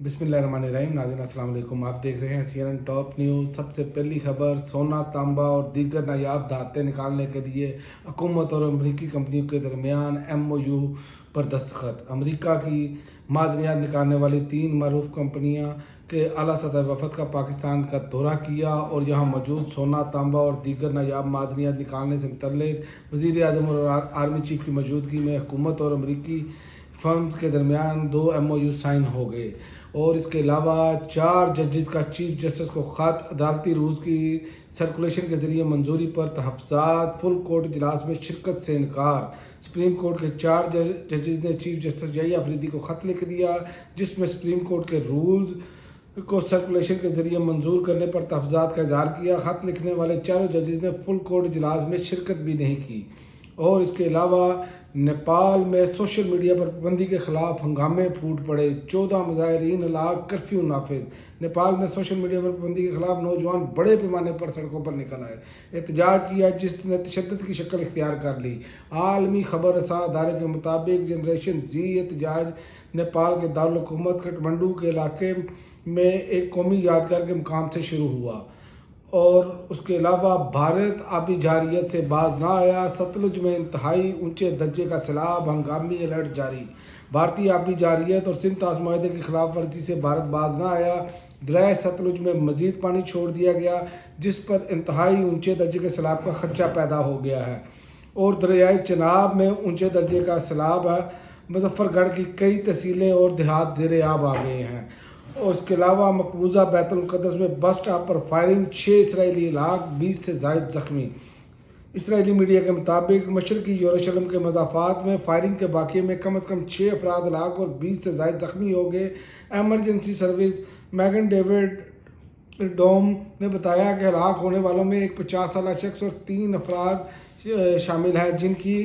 بسم اللہ الرحمن الرحیم. ناظرین السلام علیکم. آپ دیکھ رہے ہیں CNN ٹاپ نیوز. سب سے پہلی خبر: سونا، تانبا اور دیگر نایاب دھاتیں نکالنے کے لیے حکومت اور امریکی کمپنیوں کے درمیان MOU پر دستخط. امریکہ کی معدنیات نکالنے والی 3 معروف کمپنیاں کے اعلیٰ سطح وفد کا پاکستان کا دورہ کیا اور یہاں موجود سونا، تانبا اور دیگر نایاب معدنیات نکالنے سے متعلق وزیر اعظم اور آرمی چیف کی موجودگی میں حکومت اور امریکی فرمز کے درمیان 2 MOU سائن ہو گئے. اور اس کے علاوہ 4 ججز کا چیف جسٹس کو خط. عدالتی روز کی سرکولیشن کے ذریعے منظوری پر تحفظات. فل کورٹ اجلاس میں شرکت سے انکار. سپریم کورٹ کے 4 ججز نے چیف جسٹس یحییٰ آفریدی کو خط لکھ دیا جس میں سپریم کورٹ کے رولز کو سرکولیشن کے ذریعے منظور کرنے پر تحفظات کا اظہار کیا. خط لکھنے والے چاروں ججز نے فل کورٹ اجلاس میں شرکت بھی نہیں کی. اور اس کے علاوہ نیپال میں سوشل میڈیا پر پابندی کے خلاف ہنگامے پھوٹ پڑے. 14 مظاہرین ہلاک. کرفیو نافذ. نیپال میں سوشل میڈیا پر پابندی کے خلاف نوجوان بڑے پیمانے پر سڑکوں پر نکل آئے. احتجاج کیا جس نے تشدد کی شکل اختیار کر لی. عالمی خبر رساں ادارے کے مطابق جنریشن زی احتجاج نیپال کے دارالحکومت کٹھمنڈو کے علاقے میں ایک قومی یادگار کے مقام سے شروع ہوا. اور اس کے علاوہ بھارت آبی جارحیت سے باز نہ آیا. ستلج میں انتہائی اونچے درجے کا سیلاب. ہنگامی الرٹ جاری. بھارتی آبی جارحیت اور سندھ طاس معاہدے کی خلاف ورزی سے بھارت باز نہ آیا. دریائے ستلج میں مزید پانی چھوڑ دیا گیا جس پر انتہائی اونچے درجے کے سیلاب کا خدشہ پیدا ہو گیا ہے. اور دریائے چناب میں اونچے درجے کا سیلاب ہے. مظفر گڑھ کی کئی تحصیلیں اور دیہات زیر آب آ گئے ہیں. اور اس کے علاوہ مقبوضہ بیت القدس میں بس اسٹاپ پر فائرنگ. 6 اسرائیلی ہلاک، 20 سے زائد زخمی. اسرائیلی میڈیا کے مطابق مشرقی یروشلم کے مضافات میں فائرنگ کے واقعے میں کم از کم 6 افراد ہلاک اور 20 سے زائد زخمی ہو گئے. ایمرجنسی سروس میگن ڈیوڈ ڈوم نے بتایا کہ ہلاک ہونے والوں میں ایک 50 سالہ شخص اور 3 افراد شامل ہیں جن کی